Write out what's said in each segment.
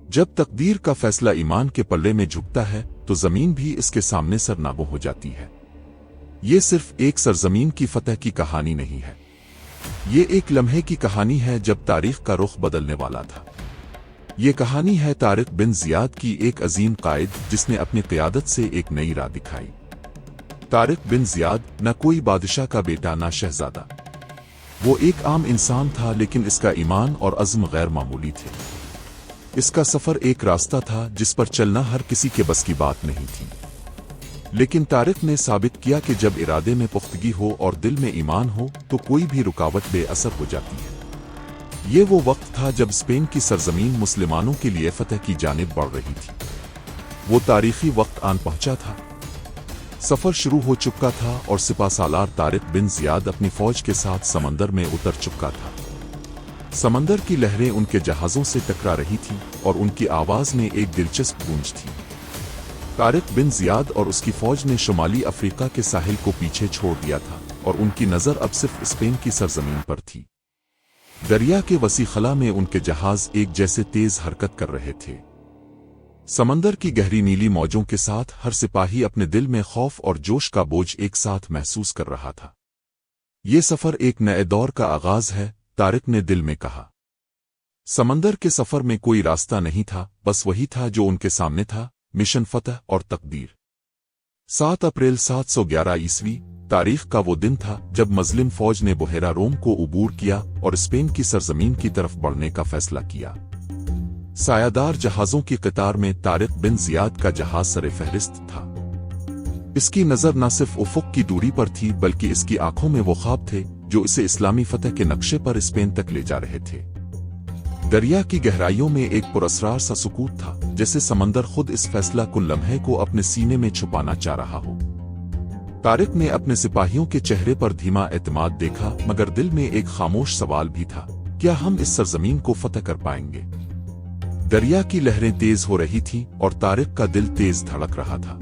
جب تقدیر کا فیصلہ ایمان کے پلے میں جھکتا ہے تو زمین بھی اس کے سامنے سرنگو ہو جاتی ہے۔ یہ صرف ایک سرزمین کی فتح کی کہانی نہیں ہے، یہ ایک لمحے کی کہانی ہے جب تاریخ کا رخ بدلنے والا تھا۔ یہ کہانی ہے طارق بن زیاد کی، ایک عظیم قائد جس نے اپنی قیادت سے ایک نئی راہ دکھائی۔ طارق بن زیاد نہ کوئی بادشاہ کا بیٹا نہ شہزادہ، وہ ایک عام انسان تھا، لیکن اس کا ایمان اور عزم غیر معمولی تھے۔ اس کا سفر ایک راستہ تھا جس پر چلنا ہر کسی کے بس کی بات نہیں تھی، لیکن طارق نے ثابت کیا کہ جب ارادے میں پختگی ہو اور دل میں ایمان ہو تو کوئی بھی رکاوٹ بے اثر ہو جاتی ہے۔ یہ وہ وقت تھا جب اسپین کی سرزمین مسلمانوں کے لیے فتح کی جانب بڑھ رہی تھی۔ وہ تاریخی وقت آن پہنچا تھا، سفر شروع ہو چکا تھا اور سپہ سالار طارق بن زیاد اپنی فوج کے ساتھ سمندر میں اتر چکا تھا۔ سمندر کی لہریں ان کے جہازوں سے ٹکرا رہی تھیں اور ان کی آواز میں ایک دلچسپ گونج تھی۔ طارق بن زیاد اور اس کی فوج نے شمالی افریقہ کے ساحل کو پیچھے چھوڑ دیا تھا اور ان کی نظر اب صرف اسپین کی سرزمین پر تھی۔ دریا کے وسیع خلا میں ان کے جہاز ایک جیسے تیز حرکت کر رہے تھے۔ سمندر کی گہری نیلی موجوں کے ساتھ ہر سپاہی اپنے دل میں خوف اور جوش کا بوجھ ایک ساتھ محسوس کر رہا تھا۔ یہ سفر ایک نئے دور کا آغاز ہے، طارق نے دل میں کہا۔ سمندر کے سفر میں کوئی راستہ نہیں تھا، بس وہی تھا جو ان کے سامنے تھا، مشن فتح اور تقدیر۔ 7 اپریل 711 عیسوی تاریخ کا وہ دن تھا جب مظلم فوج نے بحیرہ روم کو عبور کیا اور اسپین کی سرزمین کی طرف بڑھنے کا فیصلہ کیا۔ سایہ جہازوں کی قطار میں طارق بن زیاد کا جہاز سر فہرست تھا۔ اس کی نظر نہ صرف افق کی دوری پر تھی بلکہ اس کی آنکھوں میں وہ خواب تھے جو اسے اسلامی فتح کے نقشے پر اسپین تک لے جا رہے تھے۔ دریا کی گہرائیوں میں ایک پراسرار سا سکوت تھا، جیسے سمندر خود اس فیصلہ کن لمحے کو اپنے سینے میں چھپانا چاہ رہا ہو۔ طارق نے اپنے سپاہیوں کے چہرے پر دھیما اعتماد دیکھا، مگر دل میں ایک خاموش سوال بھی تھا، کیا ہم اس سرزمین کو فتح کر پائیں گے؟ دریا کی لہریں تیز ہو رہی تھیں اور طارق کا دل تیز دھڑک رہا تھا۔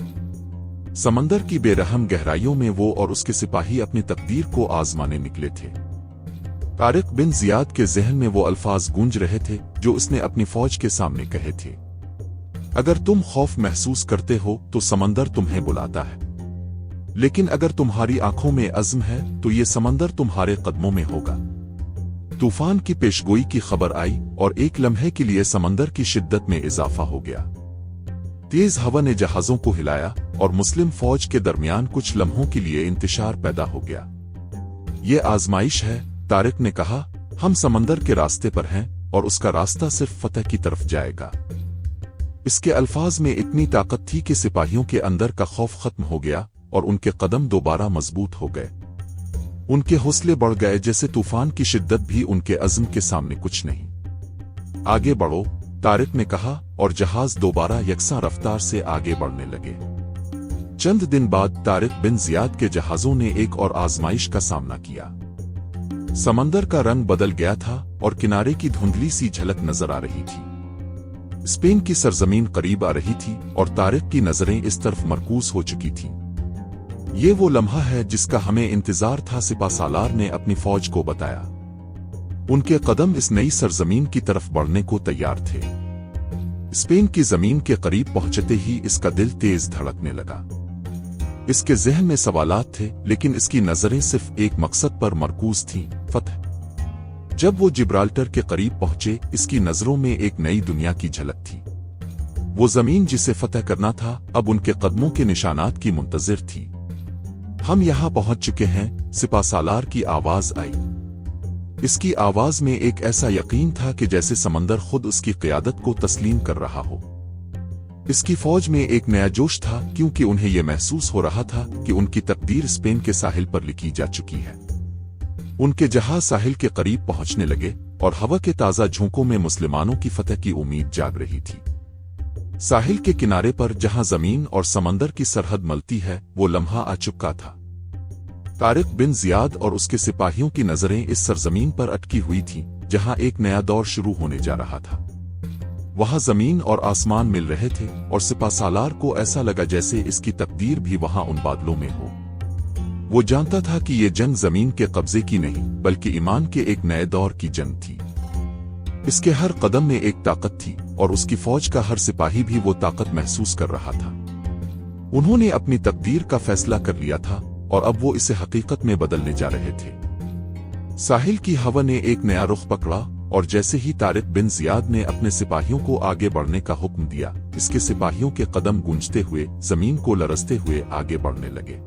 سمندر کی بے رحم گہرائیوں میں وہ اور اس کے سپاہی اپنی تقدیر کو آزمانے نکلے تھے۔ طارق بن زیاد کے ذہن میں وہ الفاظ گونج رہے تھے جو اس نے اپنی فوج کے سامنے کہے تھے، اگر تم خوف محسوس کرتے ہو تو سمندر تمہیں بلاتا ہے، لیکن اگر تمہاری آنکھوں میں عزم ہے تو یہ سمندر تمہارے قدموں میں ہوگا۔ طوفان کی پیشگوئی کی خبر آئی اور ایک لمحے کے لیے سمندر کی شدت میں اضافہ ہو گیا۔ تیز ہوا نے جہازوں کو ہلایا اور مسلم فوج کے درمیان کچھ لمحوں کے لیے انتشار پیدا ہو گیا۔ یہ آزمائش ہے، طارق نے کہا، ہم سمندر کے راستے پر ہیں اور اس کا راستہ صرف فتح کی طرف جائے گا۔ اس کے الفاظ میں اتنی طاقت تھی کہ سپاہیوں کے اندر کا خوف ختم ہو گیا اور ان کے قدم دوبارہ مضبوط ہو گئے۔ ان کے حوصلے بڑھ گئے جیسے طوفان کی شدت بھی ان کے عزم کے سامنے کچھ نہیں۔ آگے بڑھو، طارق نے کہا، اور جہاز دوبارہ یکساں رفتار سے آگے بڑھنے لگے۔ چند دن بعد طارق بن زیاد کے جہازوں نے ایک اور آزمائش کا سامنا کیا۔ سمندر کا رنگ بدل گیا تھا اور کنارے کی دھندلی سی جھلک نظر آ رہی تھی۔ اسپین کی سرزمین قریب آ رہی تھی اور طارق کی نظریں اس طرف مرکوز ہو چکی تھیں۔ یہ وہ لمحہ ہے جس کا ہمیں انتظار تھا، سپہ سالار نے اپنی فوج کو بتایا۔ ان کے قدم اس نئی سرزمین کی طرف بڑھنے کو تیار تھے۔ اسپین کی زمین کے قریب پہنچتے ہی اس کا دل تیز دھڑکنے لگا۔ اس کے ذہن میں سوالات تھے، لیکن اس کی نظریں صرف ایک مقصد پر مرکوز تھیں، فتح۔ جب وہ جبرالٹر کے قریب پہنچے، اس کی نظروں میں ایک نئی دنیا کی جھلک تھی۔ وہ زمین جسے فتح کرنا تھا اب ان کے قدموں کے نشانات کی منتظر تھی۔ ہم یہاں پہنچ چکے ہیں، سپہ سالار کی آواز آئی۔ اس کی آواز میں ایک ایسا یقین تھا کہ جیسے سمندر خود اس کی قیادت کو تسلیم کر رہا ہو۔ اس کی فوج میں ایک نیا جوش تھا، کیونکہ انہیں یہ محسوس ہو رہا تھا کہ ان کی تقدیر اسپین کے ساحل پر لکھی جا چکی ہے۔ ان کے جہاز ساحل کے قریب پہنچنے لگے اور ہوا کے تازہ جھونکوں میں مسلمانوں کی فتح کی امید جاگ رہی تھی۔ ساحل کے کنارے پر جہاں زمین اور سمندر کی سرحد ملتی ہے، وہ لمحہ آ چکا تھا۔ طارق بن زیاد اور اس کے سپاہیوں کی نظریں اس سرزمین پر اٹکی ہوئی تھیں جہاں ایک نیا دور شروع ہونے جا رہا تھا۔ وہاں زمین اور آسمان مل رہے تھے اور سپہ سالار کو ایسا لگا جیسے اس کی تقدیر بھی وہاں ان بادلوں میں ہو۔ وہ جانتا تھا کہ یہ جنگ زمین کے قبضے کی نہیں بلکہ ایمان کے ایک نئے دور کی جنگ تھی۔ اس کے ہر قدم میں ایک طاقت تھی और उसकी फौज का हर सिपाही भी वो ताकत महसूस कर रहा था। उन्होंने अपनी तकदीर का फैसला कर लिया था और अब वो इसे हकीकत में बदलने जा रहे थे। साहिल की हवा ने एक नया रुख पकड़ा और जैसे ही तारिक बिन जियाद ने अपने सिपाहियों को आगे बढ़ने का हुक्म दिया, इसके सिपाहियों के कदम गूंजते हुए जमीन को लरसते हुए आगे बढ़ने लगे।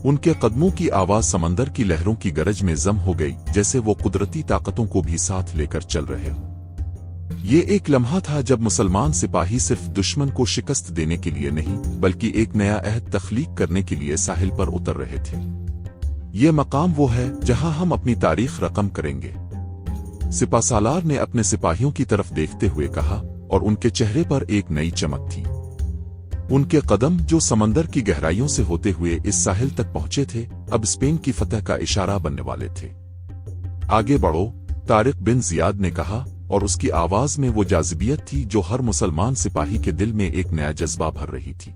उनके कदमों की आवाज समंदर की लहरों की गरज में जम हो गई, जैसे वो कुदरती ताकतों को भी साथ लेकर चल रहे हों। ये एक लम्हा था जब मुसलमान सिपाही सिर्फ दुश्मन को शिकस्त देने के लिए नहीं, बल्कि एक नया अहद तख्लीक करने के लिए साहिल पर उतर रहे थे। ये मकाम वो है जहां हम अपनी तारीख रकम करेंगे। सिपासालार ने अपने सिपाहियों की तरफ देखते हुए कहा, और उनके चेहरे पर एक नई चमक थी। उनके कदम जो समंदर की गहराइयों से होते हुए इस साहिल तक पहुंचे थे, अब स्पेन की फतह का इशारा बनने वाले थे। आगे बढ़ो, तारिक बिन जियाद ने कहा, और उसकी आवाज में वो जाज़िबियत थी जो हर मुसलमान सिपाही के दिल में एक नया जज्बा भर रही थी।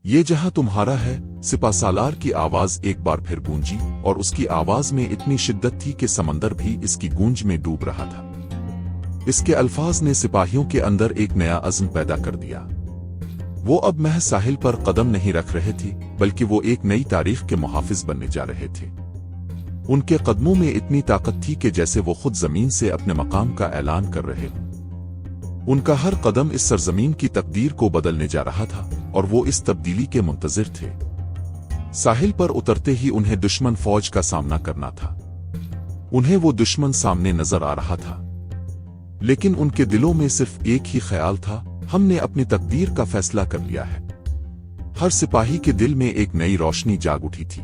ये जहां तुम्हारा है, सिपासालार की आवाज एक बार फिर गूंजी, और उसकी आवाज में इतनी शिद्दत थी कि समंदर भी इसकी गूंज में डूब रहा था। इसके अल्फाज ने सिपाहियों के अंदर एक नया अज़्म पैदा कर दिया। वो अब महज साहिल पर कदम नहीं रख रहे थे, बल्कि वो एक नई तारीख के मुहाफिज बनने जा रहे थे। उनके कदमों में इतनी ताकत थी कि जैसे वो खुद जमीन से अपने मकाम का ऐलान कर रहे हों। उनका हर कदम इस सरजमीन की तकदीर को बदलने जा रहा था, और वो इस तब्दीली के मुंतजिर थे। साहिल पर उतरते ही उन्हें दुश्मन फौज का सामना करना था। उन्हें वो दुश्मन सामने नजर आ रहा था, लेकिन उनके दिलों में सिर्फ एक ही ख्याल था, हमने अपनी तकदीर का फैसला कर लिया है। हर सिपाही के दिल में एक नई रोशनी जाग उठी थी।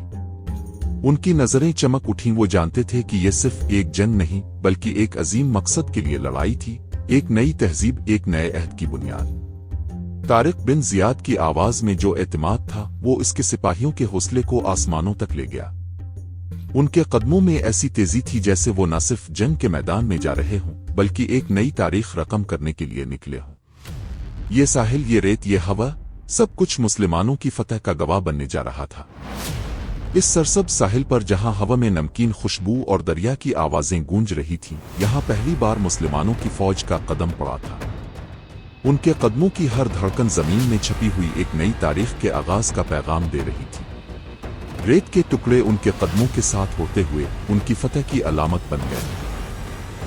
उनकी नजरें चमक उठीं। वो जानते थे कि यह सिर्फ एक जंग नहीं, बल्कि एक अजीम मकसद के लिए लड़ाई थी, एक नई तहजीब, एक नए अहद की बुनियाद। तारिक बिन जियाद की आवाज में जो एतमाद था, वो इसके सिपाहियों के हौसले को आसमानों तक ले गया। उनके कदमों में ऐसी तेजी थी जैसे वो न सिर्फ जंग के मैदान में जा रहे हों, बल्कि एक नई तारीख रकम करने के लिए निकले हों। ये साहिल, ये रेत, ये हवा, सब कुछ मुसलमानों की फतह का गवाह बनने जा रहा था। इस सरसब्ज साहिल पर जहां हवा में नमकीन खुशबू और दरिया की आवाजें गूंज रही थीं, यहां पहली बार मुसलमानों की फौज का कदम पड़ा था। उनके कदमों की हर धड़कन जमीन में छपी हुई एक नई तारीख के आगाज का पैगाम दे रही थी। रेत के टुकड़े उनके कदमों के साथ होते हुए उनकी फतह की अलामत बन गए,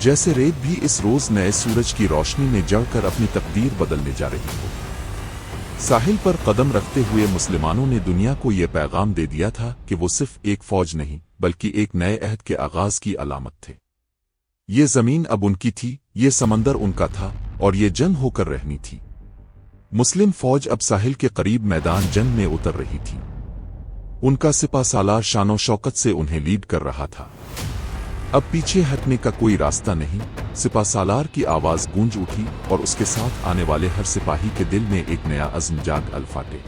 जैसे रेत भी इस रोज नए सूरज की रोशनी में जड़कर अपनी तकदीर बदलने जा रही हो। साहिल पर कदम रखते हुए मुसलमानों ने दुनिया को यह पैगाम दे दिया था कि वो सिर्फ एक फौज नहीं, बल्कि एक नए अहद के आगाज की अलामत थे। ये जमीन अब उनकी थी, ये समंदर उनका था, और ये जंग होकर रहनी थी। मुस्लिम फौज अब साहिल के करीब मैदान जंग में उतर रही थी। उनका सिपा सालार शानो शौकत से उन्हें लीड कर रहा था। अब पीछे हटने का कोई रास्ता नहीं। सिपा सालार की आवाज गूंज उठी, और उसके साथ आने वाले हर सिपाही के दिल में एक नया अज़्म जाग अल्फाटे।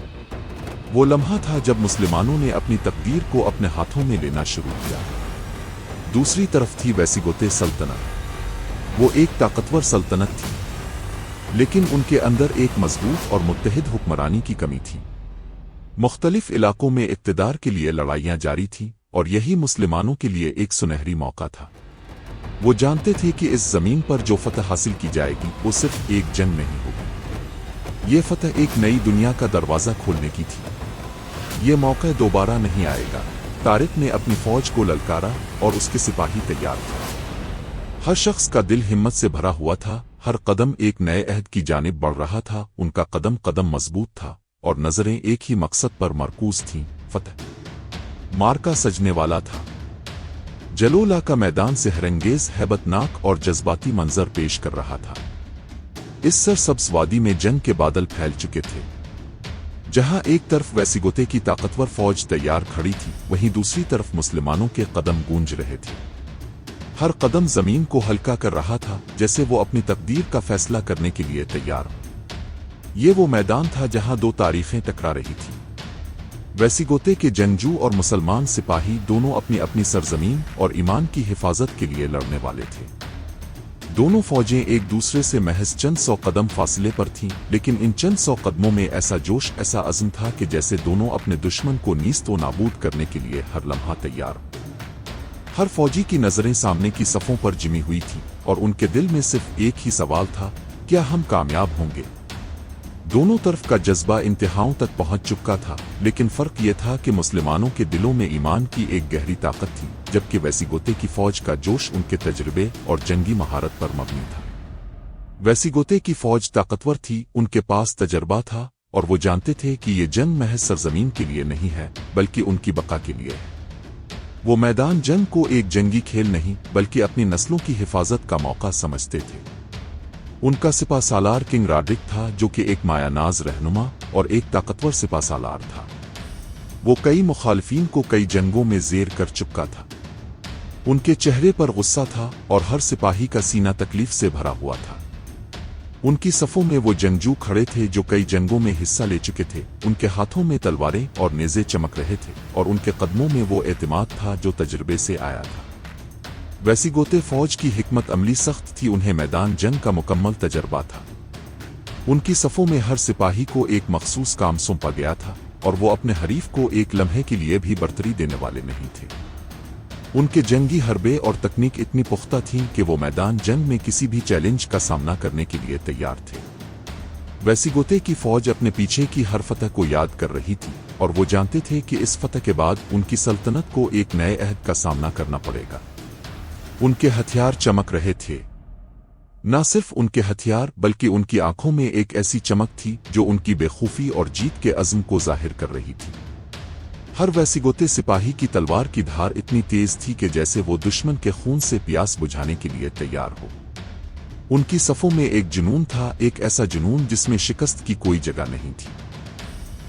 वो लम्हा था जब मुसलमानों ने अपनी तकदीर को अपने हाथों में लेना शुरू किया। दूसरी तरफ थी वेसिगोते सल्तनत। वो एक ताकतवर सल्तनत थी, लेकिन उनके अंदर एक मजबूत और मुत्तहिद हुक्मरानी की कमी थी। मुख्तलिफ इलाकों में इक़्तिदार के लिए लड़ाइयां जारी थीं, और यही मुसलमानों के लिए एक सुनहरी मौका था। वो जानते थे कि इस जमीन पर जो फतह हासिल की जाएगी, वो सिर्फ एक जंग नहीं होगी। ये फतह एक नई दुनिया का दरवाजा खोलने की थी। ये मौका दोबारा नहीं आएगा। तारिक ने अपनी फौज को ललकारा, और उसके सिपाही तैयार थे। हर शख्स का दिल हिम्मत से भरा हुआ था, हर कदम एक नए अहद की जानिब बढ़ रहा था। उनका कदम कदम मजबूत था, और नजरें एक ही मकसद पर मरकूज थीं, फतह। मार्का सजने वाला था। जलोला का मैदान सेहरंगेज, हैबतनाक और जज्बाती मंजर पेश कर रहा था। इस सरसब्ज वादी में जंग के बादल फैल चुके थे। जहां एक तरफ वेसिगोते की ताकतवर फौज तैयार खड़ी थी, वहीं दूसरी तरफ मुसलमानों के कदम गूंज रहे थे। हर कदम जमीन को हल्का कर रहा था, जैसे वो अपनी तकदीर का फैसला करने के लिए तैयार। ये वो मैदान था जहां दो तारीखें टकरा रही थी। वेसिगोते के जंगजू और मुसलमान सिपाही दोनों अपनी अपनी सरजमीन और ईमान की हिफाजत के लिए लड़ने वाले थे। दोनों फौजें एक दूसरे से महज चंद सौ कदम फासले पर थीं, लेकिन इन चंद सौ कदमों में ऐसा जोश, ऐसा अज़्म था कि जैसे दोनों अपने दुश्मन को नीस्त व नाबूद करने के लिए हर लम्हा तैयार। हर फौजी की नजरें सामने की सफ़ों पर जिमी हुई थी, और उनके दिल में सिर्फ एक ही सवाल था, क्या हम कामयाब होंगे? दोनों तरफ का जज्बा इंतहाओं तक पहुंच चुका था, लेकिन फर्क यह था कि मुसलमानों के दिलों में ईमान की एक गहरी ताकत थी, जबकि वेसिगोते की फौज का जोश उनके तजर्बे और जंगी महारत पर मबनी था। वेसिगोते की फौज ताकतवर थी, उनके पास तजर्बा था, और वो जानते थे कि ये जंग महज सरजमीन के लिए नहीं है, बल्कि उनकी बका के लिए है। वो मैदान जंग को एक जंगी खेल नहीं, बल्कि अपनी नस्लों की हिफाजत का मौका समझते थे। उनका सिपा सालार किंग रॉड्रिक था, जो कि एक मायानाज रहनुमा और एक ताकतवर सिपा सालार था। वो कई मुखालिफिन को कई जंगों में जेर कर चुका था। उनके चेहरे पर गुस्सा था और हर सिपाही का सीना तकलीफ से भरा हुआ था। उनकी सफों में वो जंगजू खड़े थे जो कई जंगों में हिस्सा ले चुके थे। उनके हाथों में तलवारें और नेज़े चमक रहे थे, और उनके कदमों में वो एतमाद था जो तजर्बे से आया था। वेसिगोते फौज की हिकमत अमली सख्त थी, उन्हें मैदान जंग का मुकम्मल तजर्बा था। उनकी सफों में हर सिपाही को एक मखसूस काम सौंपा गया था, और वो अपने हरीफ को एक लम्हे के लिए भी बर्तरी देने वाले नहीं थे। उनके जंगी हरबे और तकनीक इतनी पुख्ता थी कि वो मैदान जंग में किसी भी चैलेंज का सामना करने के लिए तैयार थे। वेसिगोते की फौज अपने पीछे की हर फतह को याद कर रही थी, और वो जानते थे कि इस फतह के बाद उनकी सल्तनत को एक नए अहद का सामना करना पड़ेगा। उनके हथियार चमक रहे थे। न सिर्फ उनके हथियार, बल्कि उनकी आंखों में एक ऐसी चमक थी जो उनकी बेखूफी और जीत के अज़्म को जाहिर कर रही थी। हर वेसिगोते सिपाही की तलवार की धार इतनी तेज थी कि जैसे वो दुश्मन के खून से प्यास बुझाने के लिए तैयार हो। उनकी सफों में एक जुनून था, एक ऐसा जुनून जिसमें शिकस्त की कोई जगह नहीं थी।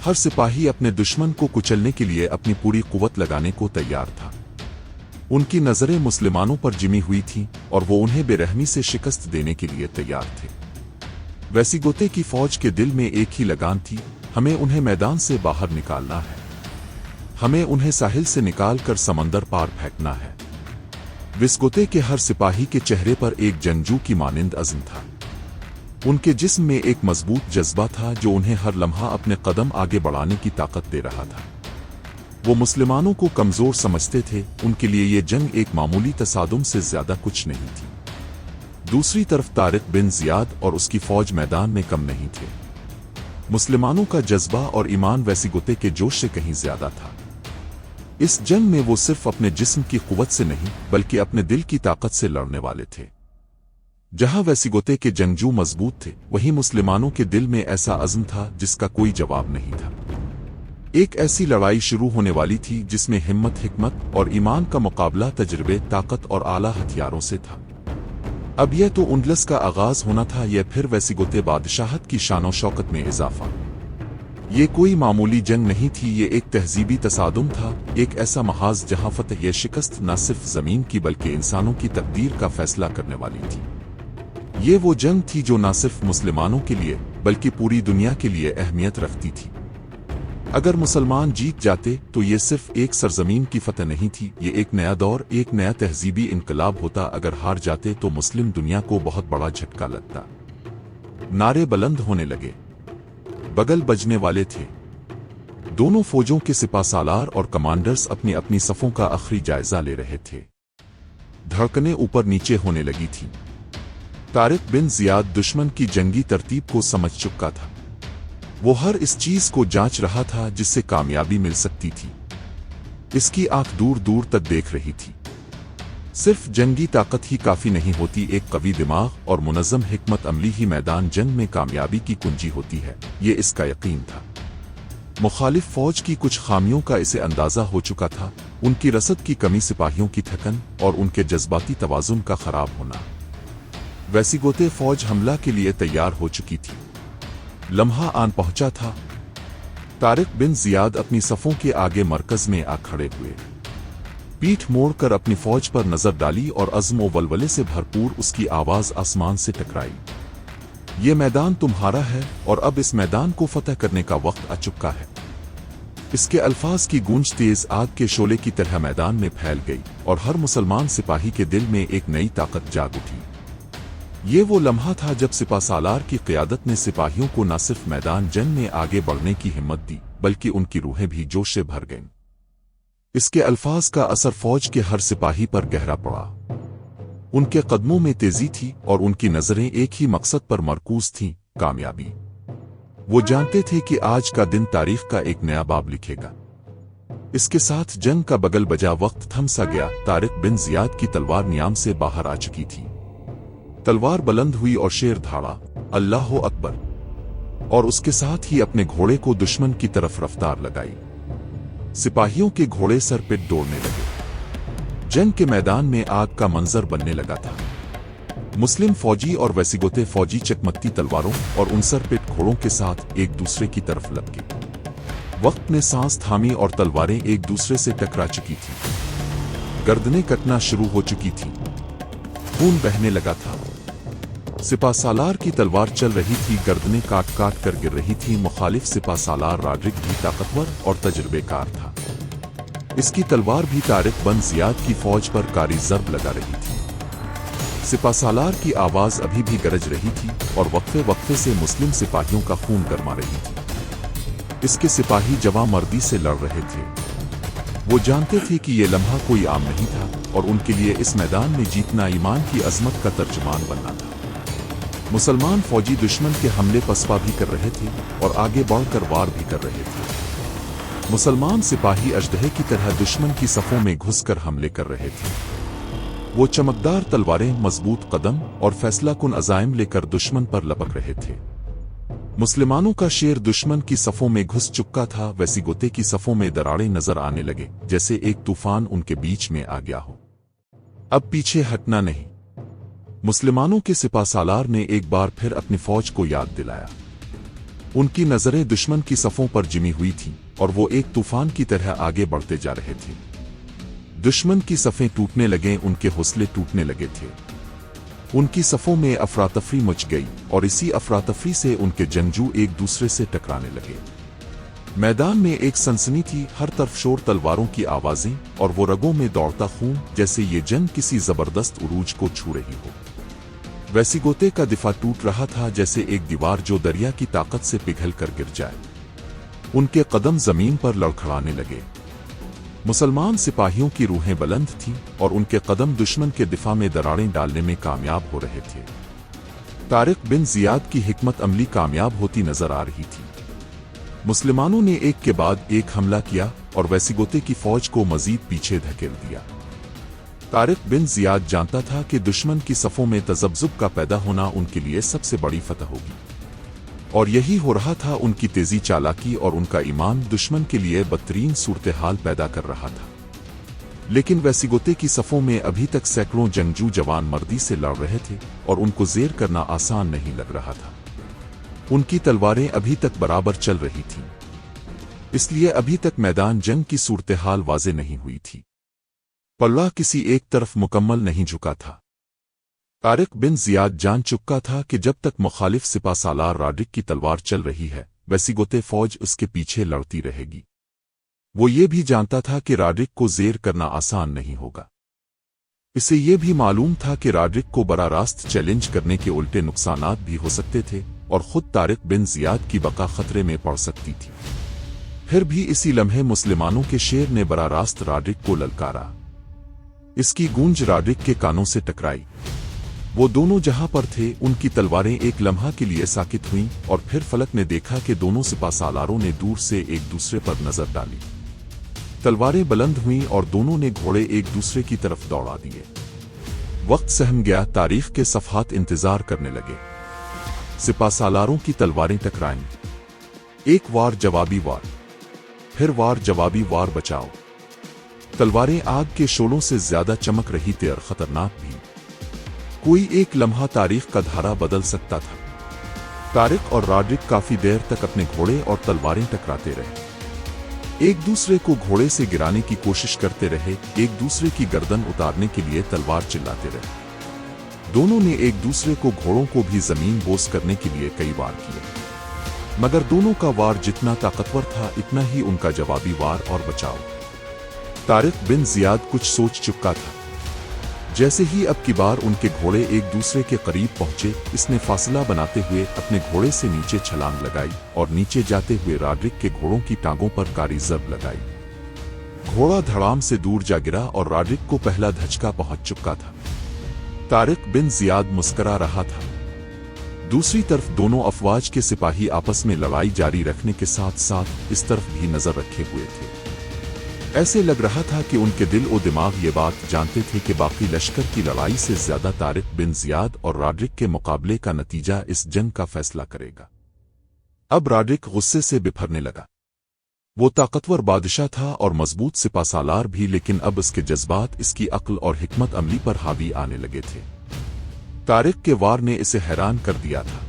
हर सिपाही अपने दुश्मन को कुचलने के लिए अपनी पूरी कुव्वत लगाने को तैयार था। उनकी नजरें मुसलमानों पर जिमी हुई थीं, और वो उन्हें बेरहमी से शिकस्त देने के लिए तैयार थे। वेसिगोते की फौज के दिल में एक ही लगान थी, हमें उन्हें मैदान से बाहर निकालना है। हमें उन्हें साहिल से निकाल कर समंदर पार फेंकना है। वेसिगोते के हर सिपाही के चेहरे पर एक जंगजू की मानिंद अज़्म था। उनके जिस्म में एक मजबूत जज्बा था जो उन्हें हर लम्हा अपने कदम आगे बढ़ाने की ताकत दे रहा था। वो मुसलमानों को कमजोर समझते थे, उनके लिए ये जंग एक मामूली तसादुम से ज्यादा कुछ नहीं थी। दूसरी तरफ तारिक बिन जियाद और उसकी फौज मैदान में कम नहीं थे। मुसलमानों का जज्बा और ईमान वेसिगोते के जोश से कहीं ज्यादा था। इस जंग में वो सिर्फ अपने जिस्म की कुव्वत से नहीं, बल्कि अपने दिल की ताकत से लड़ने वाले थे। जहां वेसिगोते के जंगजू मजबूत थे, वहीं मुसलमानों के दिल में ऐसा अज़्म था जिसका कोई जवाब नहीं था। एक ऐसी लड़ाई शुरू होने वाली थी जिसमें हिम्मत, हिकमत और ईमान का मुकाबला तजर्बे, ताकत और आला हथियारों से था। अब यह तो उंडलस का आगाज होना था, यह फिर वेसिगोते बादशाहत की शानो शौकत में इजाफा। ये कोई मामूली जंग नहीं थी, ये एक तहजीबी तसादुम था, एक ऐसा महाज जहां फतह या शिकस्त न सिर्फ जमीन की बल्कि इंसानों की तकदीर का फैसला करने वाली थी। ये वो जंग थी जो न सिर्फ मुसलमानों के लिए बल्कि पूरी दुनिया के लिए अहमियत रखती थी। अगर मुसलमान जीत जाते तो ये सिर्फ एक सरजमीन की फतह नहीं थी, ये एक नया दौर, एक नया तहजीबी इनकलाब होता। अगर हार जाते तो मुस्लिम दुनिया को बहुत बड़ा झटका लगता। नारे बुलंद होने लगे, बगल बजने वाले थे। दोनों फौजों के सिपा सालार और कमांडर्स अपनी अपनी सफों का आखिरी जायजा ले रहे थे। धड़कनें ऊपर नीचे होने लगी थीं। तारिक बिन जियाद दुश्मन की जंगी तरतीब को समझ चुका था। वो हर इस चीज को जांच रहा था जिससे कामयाबी मिल सकती थी। इसकी आंख दूर दूर तक देख रही थी। सिर्फ जंगी ताकत ही काफी नहीं होती, एक कवी दिमाग और मुनज़्ज़म हिकमत अमली ही मैदान जंग में कामयाबी की कुंजी होती है, ये इसका यकीन था। मुखालिफ फौज की कुछ खामियों का इसे अंदाजा हो चुका था, उनकी रसद की कमी, सिपाहियों की थकन और उनके जज्बाती तवाज़ुन का खराब होना। वेसिगोते फौज हमला के लिए तैयार हो चुकी थी। लम्हा आन पहुंचा था। तारिक बिन जियाद अपनी सफों के आगे मरकज में आ खड़े हुए। पीठ मोड़कर अपनी फौज पर नजर डाली और अज़्म व वलवले से भरपूर उसकी आवाज आसमान से टकराई। ये मैदान तुम्हारा है और अब इस मैदान को फतह करने का वक्त आ चुका है। इसके अल्फाज की गूंज तेज आग के शोले की तरह मैदान में फैल गई और हर मुसलमान सिपाही के दिल में एक नई ताकत जाग उठी। ये वो लम्हा था जब सिपा सालार की क़यादत ने सिपाहियों को न सिर्फ मैदान जंग में आगे बढ़ने की हिम्मत दी, बल्कि उनकी रूहें भी जोश से भर गईं। इसके अल्फाज का असर फौज के हर सिपाही पर गहरा पड़ा। उनके कदमों में तेजी थी और उनकी नजरें एक ही मकसद पर मरकूज थीं, कामयाबी। वो जानते थे कि आज का दिन तारीख का एक नया बाब लिखेगा। इसके साथ जंग का बगल बजा वक्त थम सा गया। तारिक बिन जियाद की तलवार नियाम से बाहर आ चुकी थी। तलवार बुलंद हुई और शेर धाड़ा, अल्लाह अकबर, और उसके साथ ही अपने घोड़े को दुश्मन की तरफ रफ्तार लगाई। सिपाहियों के घोड़े सर पिट दौड़ने लगे। जंग के मैदान में आग का मंजर बनने लगा था। मुस्लिम फौजी और वैसिगोते फौजी चकमकती तलवारों और उनसर पिट घोड़ों के साथ एक दूसरे की तरफ लग गए। वक्त ने सांस थामी और तलवारें एक दूसरे से टकरा चुकी थीं। गर्दनें कटना शुरू हो चुकी थीं। खून बहने लगा था। सिपा सालार की तलवार चल रही थी, गर्दनें काट काट कर गिर रही थी। मुखालिफ सिपा सालार रॉड्रिक भी ताकतवर और तजुर्बेकार था। इसकी तलवार भी तारिक बिन जियाद की फौज पर कारी जर्ब लगा रही थी। सिपा सालार की आवाज अभी भी गरज रही थी और वक्फे वक्फे से मुस्लिम सिपाहियों का खून गरमा रही थी। इसके सिपाही जवां मर्दी से लड़ रहे थे। वो जानते थे कि यह लम्हा कोई आम नहीं था और उनके लिए इस मैदान में जीतना ईमान की अजमत का तर्जुमान बनना था। मुसलमान फौजी दुश्मन के हमले पसपा भी कर रहे थे और आगे बढ़कर वार भी कर रहे थे। मुसलमान सिपाही अजदहे की तरह दुश्मन की सफों में घुसकर हमले कर रहे थे। वो चमकदार तलवारें, मजबूत कदम और फैसलाकुन अज़ाइम लेकर दुश्मन पर लपक रहे थे। मुसलमानों का शेर दुश्मन की सफों में घुस चुका था। वैसिगोते की सफों में दरारें नजर आने लगे, जैसे एक तूफान उनके बीच में आ गया हो। अब पीछे हटना नहीं। मुसलमानों के सिपा सालार ने एक बार फिर अपनी फौज को याद दिलाया। उनकी नजरें दुश्मन की सफों पर जिमी हुई थीं और वो एक तूफान की तरह आगे बढ़ते जा रहे थे। दुश्मन की सफें टूटने लगे, उनके हौसले टूटने लगे थे। उनकी सफों में अफरातफरी मच गई और इसी अफरातफरी से उनके जंगजू एक दूसरे से टकराने लगे। मैदान में एक सनसनी थी, हर तरफ शोर, तलवारों की आवाजें और वो रगों में दौड़ता खून, जैसे ये जंग किसी जबरदस्त उरूज को छू रही हो। वैसिगोते का दिफा टूट रहा था, जैसे एक दीवार जो दरिया की ताकत से पिघल कर गिर जाए। उनके कदम जमीन पर लड़खड़ाने लगे। मुसलमान सिपाहियों की रूहें बुलंद थीं और उनके कदम दुश्मन के दिफा में दरारें डालने में कामयाब हो रहे थे। तारिक बिन जियाद की हिकमत अमली कामयाब होती नजर आ रही थी। मुसलमानों ने एक के बाद एक हमला किया और वैसिगोते की फौज को मजीद पीछे धकेल दिया। तारिक बिन जियाद जानता था कि दुश्मन की सफों में तजब्जुब का पैदा होना उनके लिए सबसे बड़ी फतह होगी, और यही हो रहा था। उनकी तेजी, चालाकी और उनका ईमान दुश्मन के लिए बदतरीन सूरत हाल पैदा कर रहा था। लेकिन वैसिगोते की सफों में अभी तक सैकड़ों जंगजू जवान मर्दी से लड़ रहे थे और उनको ज़ेर करना आसान नहीं लग रहा था। उनकी तलवारें अभी तक बराबर चल रही थीं, इसलिए अभी तक मैदान जंग की सूरत हाल वाज़े नहीं हुई थी। पल्ला किसी एक तरफ मुकम्मल नहीं झुका था। तारिक बिन जियाद जान चुका था कि जब तक मुखालिफ सिपा सालार रॉड्रिक की तलवार चल रही है, वैसिगोते फौज उसके पीछे लड़ती रहेगी। वो ये भी जानता था कि रॉड्रिक को ज़ेर करना आसान नहीं होगा। इसे ये भी मालूम था कि रॉड्रिक को बड़ा रास्त चैलेंज करने के उल्टे नुकसानात भी हो सकते थे और खुद तारिक बिन जियाद की बका खतरे में पड़ सकती थी। फिर भी इसी लम्हे मुसलमानों के शेर ने बड़ा रास्त रॉड्रिक को ललकारा। इसकी गूंज रॉड्रिक के कानों से टकराई। वो दोनों जहां पर थे, उनकी तलवारें एक लम्हा के लिए साकित हुईं और फिर फलक ने देखा कि दोनों सिपा सालारों ने दूर से एक दूसरे पर नजर डाली। तलवारें बुलंद हुईं और दोनों ने घोड़े एक दूसरे की तरफ दौड़ा दिए। वक्त सहम गया। तारीख के सफहात इंतजार करने लगे। सिपा सालारों की तलवारें टकराईं। एक वार जवाबी वार, फिर वार जवाबी वार, बचाओ। तलवारें आग के शोलों से ज्यादा चमक रही थी और खतरनाक भी। कोई एक लम्हा तारीख का धारा बदल सकता था। तारिक और रॉड्रिक काफी देर तक अपने घोड़े और तलवारें टकराते रहे। एक दूसरे को घोड़े से गिराने की कोशिश करते रहे, एक दूसरे की गर्दन उतारने के लिए तलवार चिल्लाते रहे। दोनों ने एक दूसरे को, घोड़ों को भी जमीन बोस करने के लिए कई वार किए, मगर दोनों का वार जितना ताकतवर था, इतना ही उनका जवाबी वार और बचाव। तारिक बिन जियाद कुछ सोच चुका था। जैसे ही अब की बार उनके घोड़े एक दूसरे के करीब पहुंचे, इसने फासला बनाते हुए अपने घोड़े से नीचे छलांग लगाई और नीचे जाते हुए रॉड्रिक के घोड़ों की टांगों पर कारी जब लगाई। घोड़ा धड़ाम से दूर जा गिरा और रॉड्रिक को पहला धचका पहुंच चुका था। तारिक बिन जियाद मुस्करा रहा था। दूसरी तरफ दोनों अफवाज के सिपाही आपस में लड़ाई जारी रखने के साथ साथ इस तरफ भी नजर रखे हुए थे। ऐसे लग रहा था कि उनके दिल और दिमाग ये बात जानते थे कि बाकी लश्कर की लड़ाई से ज्यादा तारिक बिन जियाद और रॉड्रिक के मुकाबले का नतीजा इस जंग का फैसला करेगा। अब रॉड्रिक गुस्से से बिफरने लगा। वो ताकतवर बादशाह था और मजबूत सिपासालार भी, लेकिन अब इसके जज्बात इसकी अक्ल और हिकमत अमली पर हावी आने लगे थे। तारिक के वार ने इसे हैरान कर दिया था।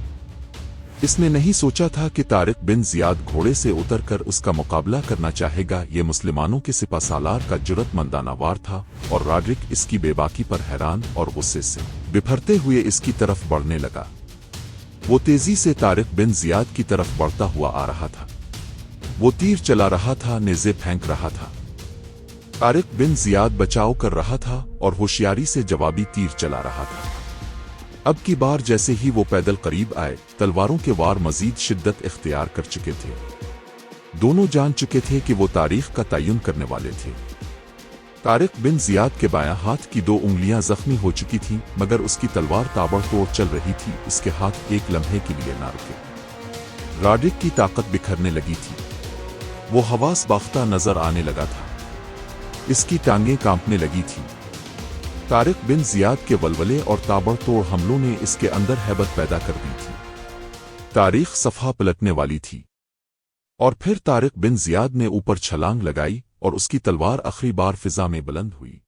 इसने नहीं सोचा था कि तारिक बिन जियाद घोड़े से उतरकर उसका मुकाबला करना चाहेगा। ये मुसलमानों के सिपासालार का जुर्रतमंदाना वार था और रॉड्रिक इसकी बेबाकी पर हैरान और गुस्से से बिफरते हुए इसकी तरफ बढ़ने लगा। वो तेजी से तारिक बिन जियाद की तरफ बढ़ता हुआ आ रहा था। वो तीर चला रहा था, नेज़े फेंक रहा था। तारिक बिन जियाद बचाव कर रहा था और होशियारी से जवाबी तीर चला रहा था। अब की बार जैसे ही वो पैदल करीब आए, तलवारों के वार मजीद शिद्दत इख्तियार कर चुके थे। दोनों जान चुके थे कि वो तारीख का तयन करने वाले थे। तारिक बिन जियाद के बायां हाथ की 2 उंगलियां जख्मी हो चुकी थीं, मगर उसकी तलवार ताबड़तोड़ चल रही थी। इसके हाथ एक लम्हे के लिए न रुके। रॉड्रिक की ताकत बिखरने लगी थी। वो हवास बाख्ता नजर आने लगा था। इसकी टांगें कांपने लगी थी। तारिक बिन जियाद के वलवले और ताबड़तोड़ हमलों ने इसके अंदर हैबत पैदा कर दी थी। तारीख सफ़ा पलटने वाली थी। और फिर तारिक बिन जियाद ने ऊपर छलांग लगाई और उसकी तलवार आखिरी बार फिजा में बुलंद हुई।